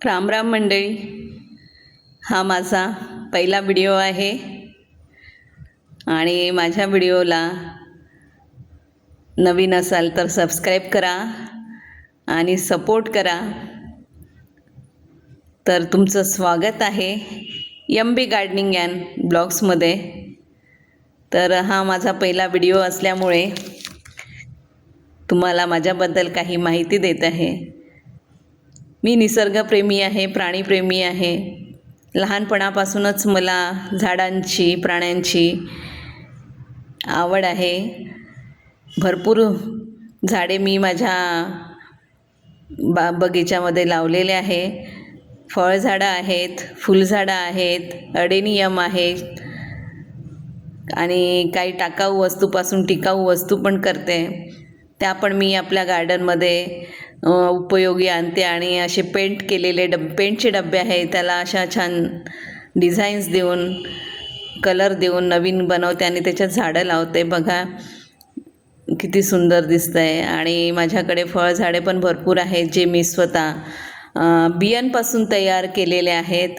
राम राम मंडळी, हा माझा पहिला व्हिडिओ आहे आणि माझ्या व्हिडिओला नवीन असाल तर सबस्क्राईब करा आणि सपोर्ट करा. तर तुमचं स्वागत आहे MB गार्डनिंग अँड ब्लॉग्समध्ये. तर हा माझा पहिला व्हिडिओ असल्यामुळे तुम्हाला माझ्याबद्दल काही माहिती देत आहे. मी निसर्गप्रेमी आहे, प्राणीप्रेमी आहे. लहानपणापासूनच मला झाडांची, प्राण्यांची आवड आहे. भरपूर झाडे मी माझ्या बगीच्यामध्ये लावलेले आहे. फळझाडं आहेत, फुलझाडं आहेत, अडेनियम आहेत आणि काही टाकाऊ वस्तूपासून टिकाऊ वस्तू पण करते. त्या पण मी आपल्या गार्डनमध्ये उपयोगी आणते आणि असे पेंट केलेले पेंटचे डबे आहे, त्याला अशा छान डिझाईन्स देऊन, कलर देऊन नवीन बनवते आणि त्याच्यात झाडं लावते. बघा किती सुंदर दिसतं आहे. आणि माझ्याकडे फळझाडे पण भरपूर आहेत जे मी स्वतः बियांपासून तयार केलेले आहेत.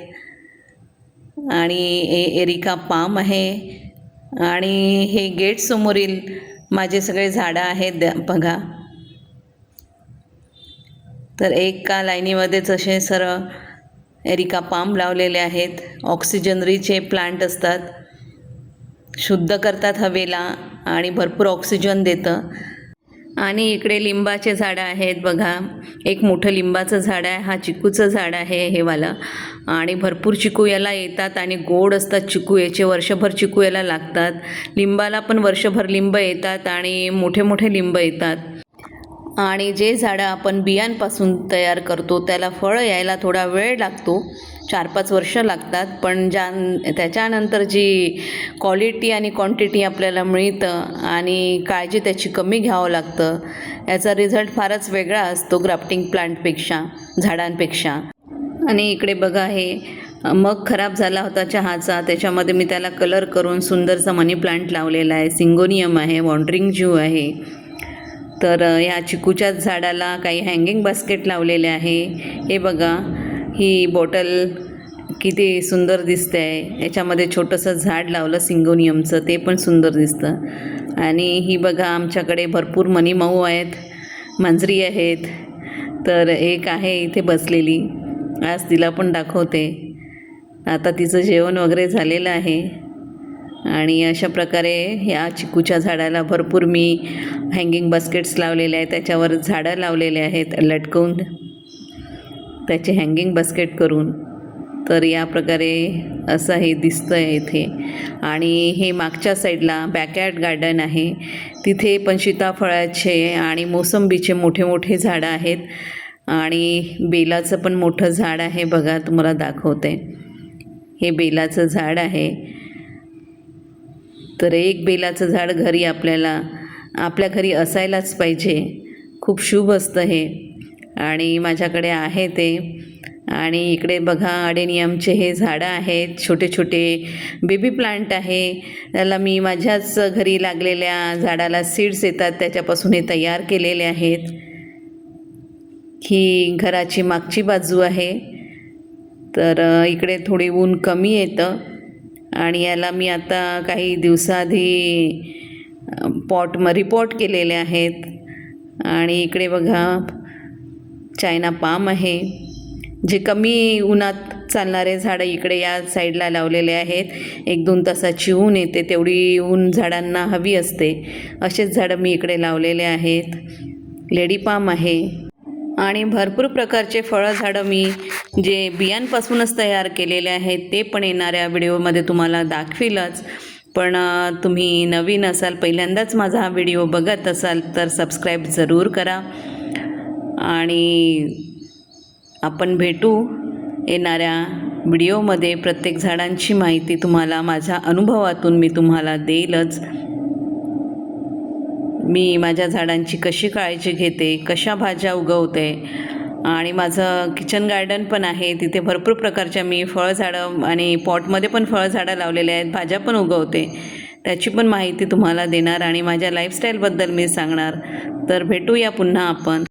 आणि एरिका पाम आहे आणि हे गेटसमोरील माझे सगळे झाडं आहेत बघा. तर एका लाईनीमध्येच असे सरळ एरिका पाम लावलेले आहेत. ऑक्सिजन रिच प्लांट असतात, शुद्ध करतात हवेला आणि भरपूर ऑक्सिजन देतं. आणि इकडे लिंबाचे झाडं आहेत बघा. एक मोठं लिंबाचं झाड आहे, हा चिकूचं झाड आहे हे वाला. आणि भरपूर चिकू याला येतात आणि गोड असतात चिकू याचे, वर्षभर चिकू याला लागतात. लिंबाला पण वर्षभर लिंब येतात आणि मोठे मोठे लिंब येतात. आणि जे झाडं आपण बियांपासून तयार करतो त्याला फळं यायला थोडा वेळ लागतो, 4-5 वर्ष लागतात. पण त्याच्यानंतर जी क्वालिटी आणि क्वांटिटी आपल्याला मिळतं आणि काळजी त्याची कमी घ्यावं लागतं, याचा रिझल्ट फारच वेगळा असतो ग्राफ्टिंग प्लांटपेक्षा, झाडांपेक्षा. आणि इकडे बघा, हे मग खराब झाला होता चहाचा, त्याच्यामध्ये मी त्याला कलर करून सुंदरसा मनी प्लांट लावलेला आहे. सिंगोनियम आहे, वॉन्डरिंग जू आहे. तर ह्या चिकूच्याच झाडाला काही हँगिंग बास्केट लावलेले आहे. हे बघा, ही बॉटल किती सुंदर दिसते आहे. याच्यामध्ये छोटंसं झाड लावलं सिंगोनियमचं, ते पण सुंदर दिसतं. आणि ही बघा, आमच्याकडे भरपूर मनी माऊ आहेत, मांजरी आहेत. तर एक आहे इथे बसलेली, आज तिला पण दाखवते. आता तिचं जेवण वगैरे झालेलं आहे. आणि अशा प्रकारे ह्या चिकूच्या झाडाला भरपूर मी हँगिंग बास्केट्स लावलेले आहेत, त्याच्यावर झाडं लावलेले आहेत लटकवून, त्याचे हँगिंग बास्केट करून. तर या प्रकारे असं हे दिसतं आहे इथे. आणि हे मागच्या साईडला बॅकयार्ड गार्डन आहे, तिथे पण सीताफळाचे आणि मोसंबीचे मोठे मोठे झाडं आहेत. आणि बेलाचं पण मोठं झाड आहे बघा, तुम्हाला दाखवते. हे बेलाचं झाड आहे. तर एक बेलाचं झाड घरी आपल्या घरी असायलाच पाहिजे, खूप शुभ असतं हे. आणि माझ्याकडे आहे ते. आणि इकडे बघा, अडेनियमचे हे झाडं आहेत, छोटे छोटे बेबी प्लांट आहे. त्याला मी माझ्याच घरी लागलेल्या झाडाला सीड्स येतात त्याच्यापासून हे तयार केलेले आहेत. ही घराची मागची बाजू आहे. तर इकडे थोडी ऊन कमी येतं आणि याला मी आता काही दिवसाआधी रिपोर्ट केलेले आहेत. आणि इकडे बघा, चायना पाम आहे, जे कमी उन्हात चालणारे झाडं इकडे या साईडला लावलेले आहेत. 1-2 तासाची ऊन येते, तेवढी ऊन झाडांना हवी असते, असेच झाडं मी इकडे लावलेले आहेत. लेडी पाम आहे. आणि भरपूर प्रकारचे फळं झाडं मी जे बियांपासूनच तयार केलेले आहेत ते पण येणाऱ्या व्हिडिओमध्ये तुम्हाला दाखवीलच. पण तुम्ही नवीन असाल, पहिल्यांदाच माझा हा व्हिडिओ बघत असाल तर सबस्क्राईब जरूर करा. आणि आपण भेटू येणाऱ्या व्हिडिओमध्ये. प्रत्येक झाडांची माहिती तुम्हाला माझ्या अनुभवातून मी तुम्हाला देईलच. मी माझ्या झाडांची कशी काळजी घेते, कशा भाज्या उगवते. आणि माझं किचन गार्डन पण आहे, तिथे भरपूर प्रकारच्या मी फळझाडं आणि पॉटमध्ये पण फळझाडं लावलेले आहेत, भाज्या पण उगवते, त्याची पण माहिती तुम्हाला देणार आणि माझ्या लाईफस्टाईलबद्दल मी सांगणार. तर भेटूया पुन्हा आपण.